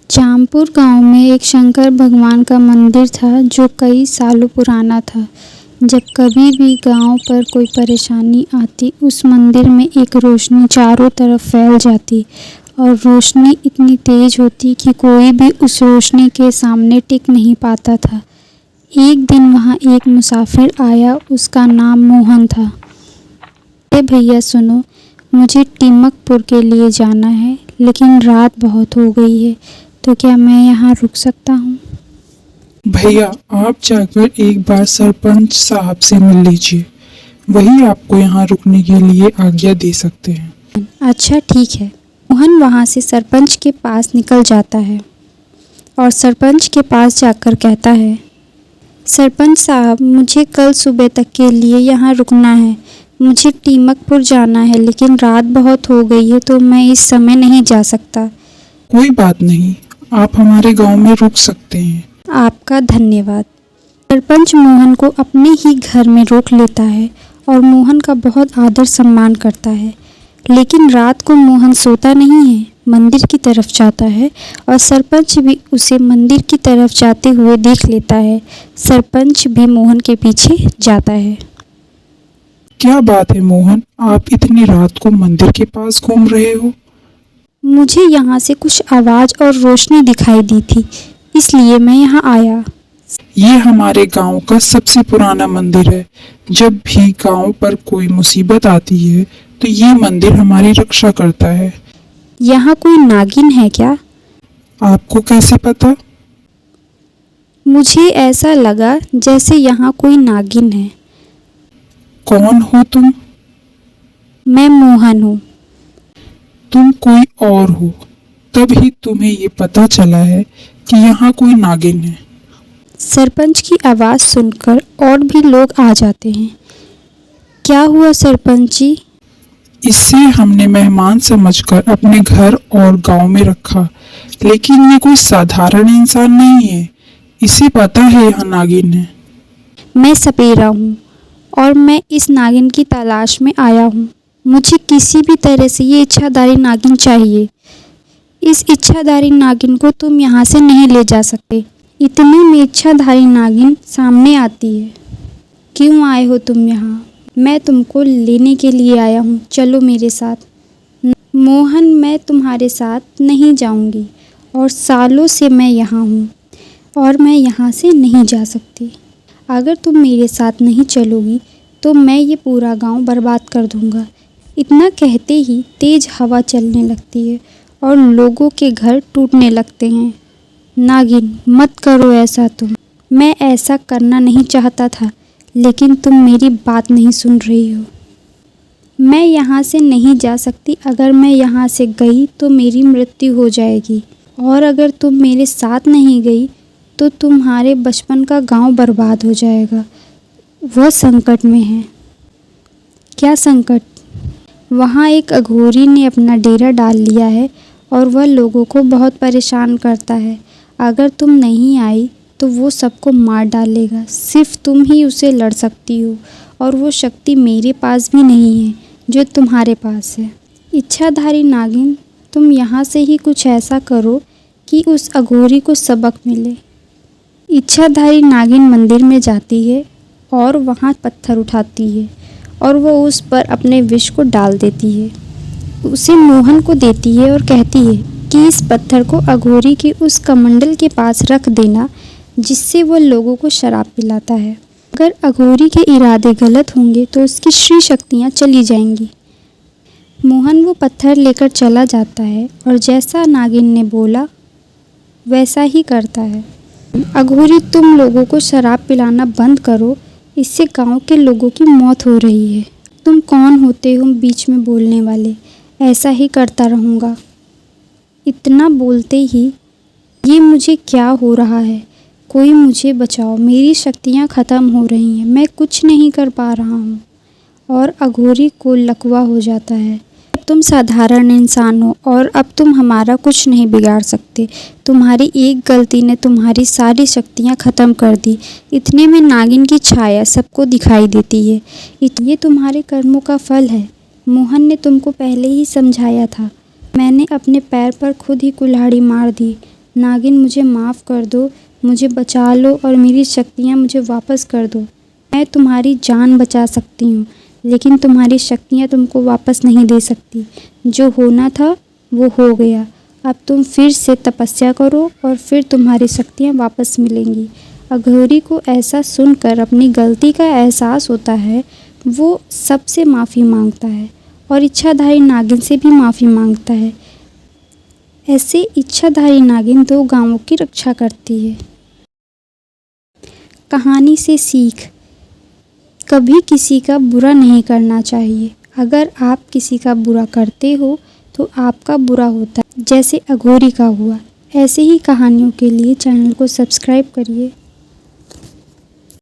जामपुर गांव में एक शंकर भगवान का मंदिर था जो कई सालों पुराना था। जब कभी भी गांव पर कोई परेशानी आती, उस मंदिर में एक रोशनी चारों तरफ फैल जाती और रोशनी इतनी तेज होती कि कोई भी उस रोशनी के सामने टिक नहीं पाता था। एक दिन वहां एक मुसाफिर आया, उसका नाम मोहन था। अरे भैया सुनो, मुझे टीमकपुर के लिए जाना है, लेकिन रात बहुत हो गई है, तो क्या मैं यहाँ रुक सकता हूँ? भैया, आप जाकर एक बार सरपंच साहब से मिल लीजिए। वही आपको यहाँ रुकने के लिए आज्ञा दे सकते हैं। अच्छा ठीक है। मोहन वहाँ से सरपंच के पास निकल जाता है और सरपंच के पास जाकर कहता है, सरपंच साहब, मुझे कल सुबह तक के लिए यहाँ रुकना है। मुझे टीमकपुर जाना है, लेकिन रात बहुत हो गई है, तो मैं इस समय नहीं जा सकता। कोई बात नहीं, आप हमारे गांव में रुक सकते हैं। आपका धन्यवाद। सरपंच मोहन को अपने ही घर में रोक लेता है और मोहन का बहुत आदर सम्मान करता है। लेकिन रात को मोहन सोता नहीं है, मंदिर की तरफ जाता है और सरपंच भी उसे मंदिर की तरफ जाते हुए देख लेता है। सरपंच भी मोहन के पीछे जाता है। क्या बात है मोहन, आप इतनी रात को मंदिर के पास घूम रहे हो? मुझे यहाँ से कुछ आवाज़ और रोशनी दिखाई दी थी, इसलिए मैं यहाँ आया। ये हमारे गांव का सबसे पुराना मंदिर है। जब भी गांव पर कोई मुसीबत आती है तो ये मंदिर हमारी रक्षा करता है। यहाँ कोई नागिन है क्या? आपको कैसे पता? मुझे ऐसा लगा जैसे यहाँ कोई नागिन है। कौन हो तुम? मैं मोहन हूँ। तुम कोई और हो, तभी तुम्हें ये पता चला है कि यहाँ कोई नागिन है। सरपंच की आवाज़ सुनकर और भी लोग आ जाते हैं। क्या हुआ सरपंच जी? इसे हमने मेहमान समझकर अपने घर और गांव में रखा, लेकिन ये कोई साधारण इंसान नहीं है। इसे पता है यहाँ नागिन है। मैं सपेरा हूँ और मैं इस नागिन की तलाश में आया हूँ। मुझे किसी भी तरह से ये इच्छाधारी नागिन चाहिए। इस इच्छाधारी नागिन को तुम यहाँ से नहीं ले जा सकते। इतने में इच्छाधारी नागिन सामने आती है। क्यों आए हो तुम यहाँ? मैं तुमको लेने के लिए आया हूँ, चलो मेरे साथ। मोहन, मैं तुम्हारे साथ नहीं जाऊँगी और सालों से मैं यहाँ हूँ और मैं यहाँ से नहीं जा सकती। अगर तुम मेरे साथ नहीं चलोगी तो मैं ये पूरा गांव बर्बाद कर दूँगा। इतना कहते ही तेज़ हवा चलने लगती है और लोगों के घर टूटने लगते हैं। नागिन, मत करो ऐसा तुम। मैं ऐसा करना नहीं चाहता था, लेकिन तुम मेरी बात नहीं सुन रही हो। मैं यहाँ से नहीं जा सकती। अगर मैं यहाँ से गई तो मेरी मृत्यु हो जाएगी, और अगर तुम मेरे साथ नहीं गई तो तुम्हारे बचपन का गांव बर्बाद हो जाएगा। वह संकट में है। क्या संकट? वहाँ एक अघोरी ने अपना डेरा डाल लिया है और वह लोगों को बहुत परेशान करता है। अगर तुम नहीं आई तो वो सबको मार डालेगा। सिर्फ तुम ही उसे लड़ सकती हो, और वो शक्ति मेरे पास भी नहीं है जो तुम्हारे पास है। इच्छाधारी नागिन, तुम यहाँ से ही कुछ ऐसा करो कि उस अघोरी को सबक मिले। इच्छाधारी नागिन मंदिर में जाती है और वहाँ पत्थर उठाती है और वो उस पर अपने विष को डाल देती है। उसे मोहन को देती है और कहती है कि इस पत्थर को अघोरी के उस कमंडल के पास रख देना, जिससे वो लोगों को शराब पिलाता है। अगर अघोरी के इरादे गलत होंगे तो उसकी श्री शक्तियाँ चली जाएंगी। मोहन वो पत्थर लेकर चला जाता है और जैसा नागिन ने बोला वैसा ही करता है। अघोरी, तुम लोगों को शराब पिलाना बंद करो, इससे गांव के लोगों की मौत हो रही है। तुम कौन होते हो बीच में बोलने वाले? ऐसा ही करता रहूँगा। इतना बोलते ही, ये मुझे क्या हो रहा है? कोई मुझे बचाओ, मेरी शक्तियाँ ख़त्म हो रही हैं, मैं कुछ नहीं कर पा रहा हूँ। और अघोरी को लकवा हो जाता है। तुम साधारण इंसान हो और अब तुम हमारा कुछ नहीं बिगाड़ सकते। तुम्हारी एक गलती ने तुम्हारी सारी शक्तियाँ ख़त्म कर दी। इतने में नागिन की छाया सबको दिखाई देती है। ये तुम्हारे कर्मों का फल है। मोहन ने तुमको पहले ही समझाया था। मैंने अपने पैर पर खुद ही कुल्हाड़ी मार दी। नागिन मुझे माफ़ कर दो, मुझे बचा लो और मेरी शक्तियाँ मुझे वापस कर दो। मैं तुम्हारी जान बचा सकती हूँ, लेकिन तुम्हारी शक्तियाँ तुमको वापस नहीं दे सकती। जो होना था वो हो गया। अब तुम फिर से तपस्या करो और फिर तुम्हारी शक्तियाँ वापस मिलेंगी। अघोरी को ऐसा सुनकर अपनी गलती का एहसास होता है। वो सबसे माफ़ी मांगता है और इच्छाधारी नागिन से भी माफ़ी मांगता है। ऐसे इच्छाधारी नागिन 2 गांवों की रक्षा करती है। कहानी से सीख, कभी किसी का बुरा नहीं करना चाहिए। अगर आप किसी का बुरा करते हो तो आपका बुरा होता है, जैसे अघोरी का हुआ। ऐसे ही कहानियों के लिए चैनल को सब्सक्राइब करिए।